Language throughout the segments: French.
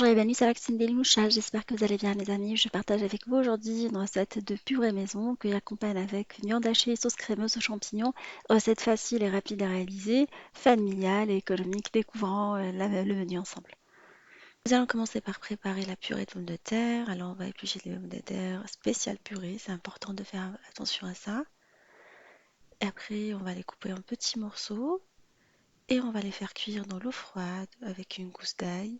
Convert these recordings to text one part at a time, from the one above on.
et bienvenue sur Maxime Delimoucha, j'espère que vous allez bien mes amis. Je partage avec vous aujourd'hui une recette de purée maison que j'accompagne avec une viande hachée et sauce crémeuse aux champignons. Recette facile et rapide à réaliser, familiale et économique, découvrant le menu ensemble. Nous allons commencer par préparer la purée de pommes de terre. Alors on va éplucher les pommes de terre spéciale purée, c'est important de faire attention à ça. Et après on va les couper en petits morceaux et on va les faire cuire dans l'eau froide avec une gousse d'ail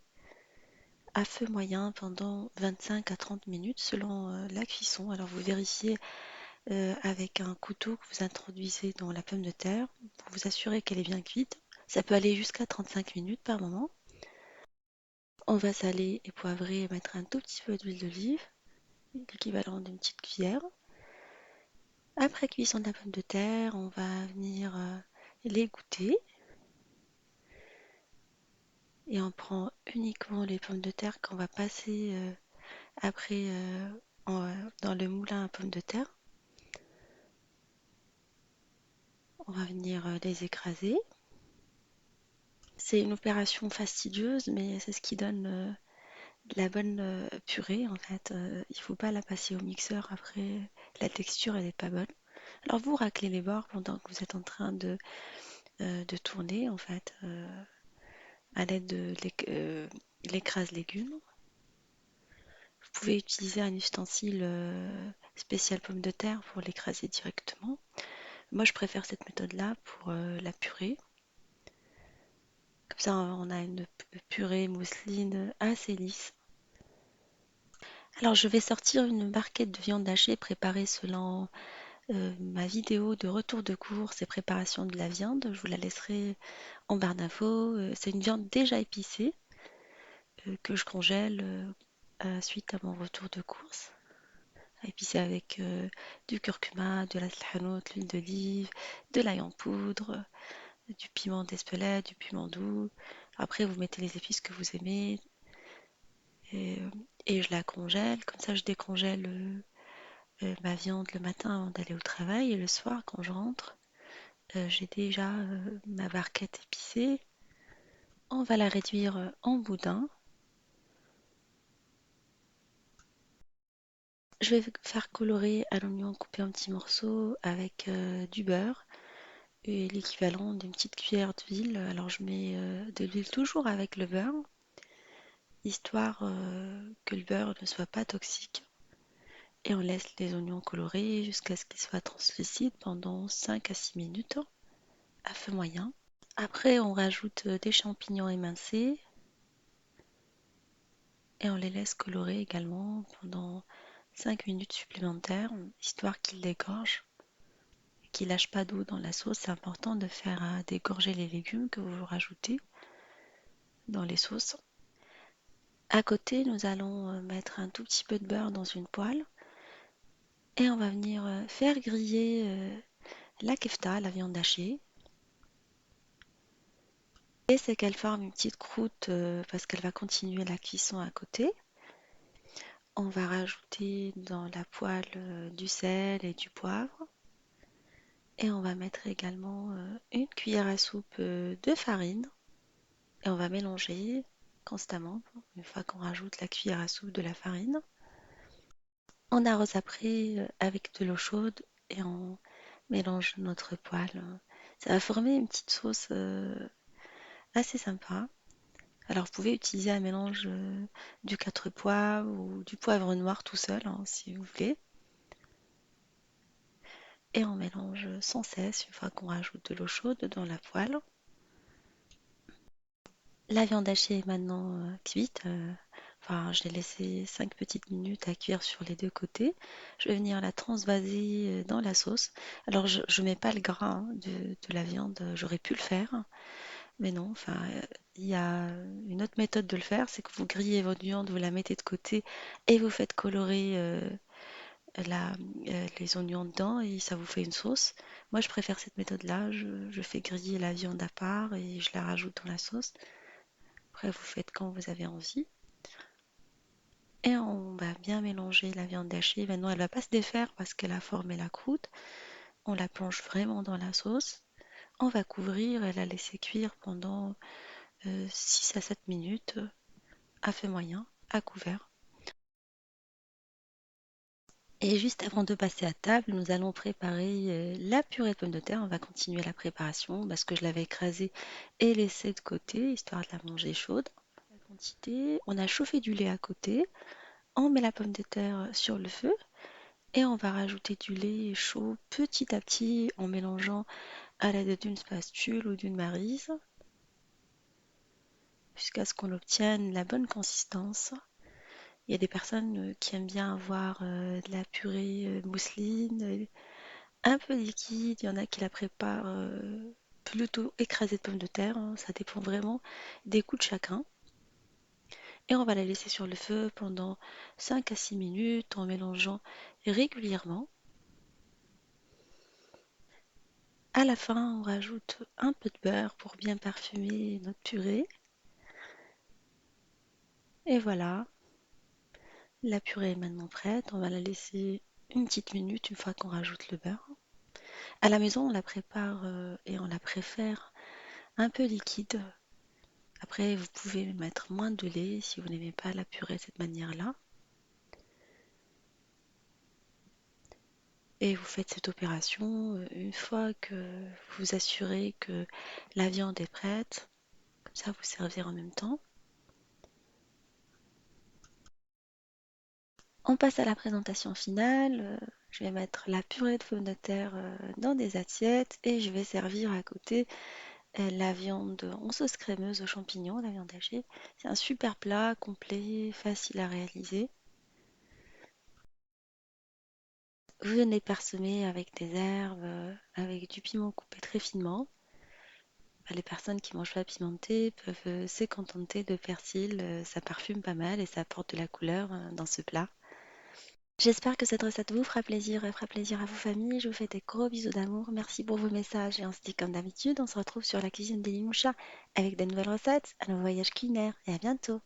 à feu moyen pendant 25 à 30 minutes selon la cuisson. Alors vous vérifiez avec un couteau que vous introduisez dans la pomme de terre pour vous assurer qu'elle est bien cuite. Ça peut aller jusqu'à 35 minutes par moment. On va saler et poivrer et mettre un tout petit peu d'huile d'olive, l'équivalent d'une petite cuillère. Après cuisson de la pomme de terre, on va venir l'égoutter et on prend uniquement les pommes de terre qu'on va passer après dans le moulin à pommes de terre. On va venir les écraser. C'est une opération fastidieuse, mais c'est ce qui donne de la bonne purée en fait. Il ne faut pas la passer au mixeur après, la texture elle n'est pas bonne. Alors vous raclez les bords pendant que vous êtes en train de tourner en fait à l'aide de l'écrase légumes. Vous pouvez utiliser un ustensile spécial pomme de terre pour l'écraser directement. Moi je préfère cette méthode-là pour la purée. Comme ça, on a une purée mousseline assez lisse. Alors, je vais sortir une barquette de viande hachée préparée selon ma vidéo de retour de course et préparation de la viande. Je vous la laisserai en barre d'infos. C'est une viande déjà épicée que je congèle suite à mon retour de course. Épicée avec du curcuma, de la slhanout, l'huile d'olive, de l'ail en poudre, du piment d'Espelette, du piment doux. Après, vous mettez les épices que vous aimez, Et, euh, et je la congèle, comme ça je décongèle ma viande le matin avant d'aller au travail et le soir quand je rentre, j'ai déjà ma barquette épicée. On va la réduire en boudin. Je vais faire colorer un oignon coupé en petits morceaux avec du beurre et l'équivalent d'une petite cuillère d'huile. Alors je mets de l'huile toujours avec le beurre, histoire que le beurre ne soit pas toxique. Et on laisse les oignons colorés jusqu'à ce qu'ils soient translucides pendant 5 à 6 minutes à feu moyen. Après, on rajoute des champignons émincés et on les laisse colorer également pendant 5 minutes supplémentaires, histoire qu'ils dégorgent et qu'ils lâchent pas d'eau dans la sauce. C'est important de faire dégorger les légumes que vous rajoutez dans les sauces. À côté, nous allons mettre un tout petit peu de beurre dans une poêle et on va venir faire griller la kefta, la viande hachée. Et c'est qu'elle forme une petite croûte parce qu'elle va continuer la cuisson à côté. On va rajouter dans la poêle du sel et du poivre. Et on va mettre également une cuillère à soupe de farine. Et on va mélanger constamment une fois qu'on rajoute la cuillère à soupe de la farine. On arrose après avec de l'eau chaude et on mélange notre poêle. Ça va former une petite sauce assez sympa. Alors vous pouvez utiliser un mélange du quatre pois ou du poivre noir tout seul hein, si vous voulez. Et on mélange sans cesse une fois qu'on rajoute de l'eau chaude dans la poêle. La viande hachée est maintenant cuite. Enfin, je l'ai laissé 5 petites minutes à cuire sur les deux côtés. Je vais venir la transvaser dans la sauce. Alors je ne mets pas le gras hein, de la viande, j'aurais pu le faire. Mais non, enfin, il y a une autre méthode de le faire, c'est que vous grillez votre viande, vous la mettez de côté et vous faites colorer la- les oignons dedans et ça vous fait une sauce. Moi, je préfère cette méthode-là. Je fais griller la viande à part et je la rajoute dans la sauce. Après, vous faites quand vous avez envie. Et on va bien mélanger la viande hachée. Maintenant, elle va pas se défaire parce qu'elle a formé la croûte. On la plonge vraiment dans la sauce. On va couvrir et la laisser cuire pendant 6 à 7 minutes à feu moyen, à couvert. Et juste avant de passer à table, nous allons préparer la purée de pommes de terre. On va continuer la préparation parce que je l'avais écrasée et laissée de côté, histoire de la manger chaude. La quantité, on a chauffé du lait à côté. On met la pomme de terre sur le feu et on va rajouter du lait chaud petit à petit en mélangeant à l'aide d'une spatule ou d'une maryse jusqu'à ce qu'on obtienne la bonne consistance. Il y a des personnes qui aiment bien avoir de la purée mousseline, un peu liquide. Il y en a qui la préparent plutôt écrasée de pommes de terre, hein. Ça dépend vraiment des goûts de chacun. Et on va la laisser sur le feu pendant 5 à 6 minutes en mélangeant régulièrement. À la fin, on rajoute un peu de beurre pour bien parfumer notre purée. Et voilà, la purée est maintenant prête. On va la laisser une petite minute une fois qu'on rajoute le beurre. À la maison, on la prépare et on la préfère un peu liquide. Après, vous pouvez mettre moins de lait si vous n'aimez pas la purée de cette manière-là. Et vous faites cette opération une fois que vous vous assurez que la viande est prête. Comme ça, vous servir en même temps. On passe à la présentation finale. Je vais mettre la purée de pommes de terre dans des assiettes et je vais servir à côté la viande en sauce crémeuse aux champignons, la viande hachée. C'est un super plat, complet, facile à réaliser. Vous venez parsemer avec des herbes, avec du piment coupé très finement. Les personnes qui mangent pas pimenté peuvent se contenter de persil, ça parfume pas mal et ça apporte de la couleur dans ce plat. J'espère que cette recette vous fera plaisir et fera plaisir à vos familles. Je vous fais des gros bisous d'amour. Merci pour vos messages et on se dit comme d'habitude, on se retrouve sur la cuisine des Limouchas avec des nouvelles recettes, un nouveau voyage culinaire et à bientôt.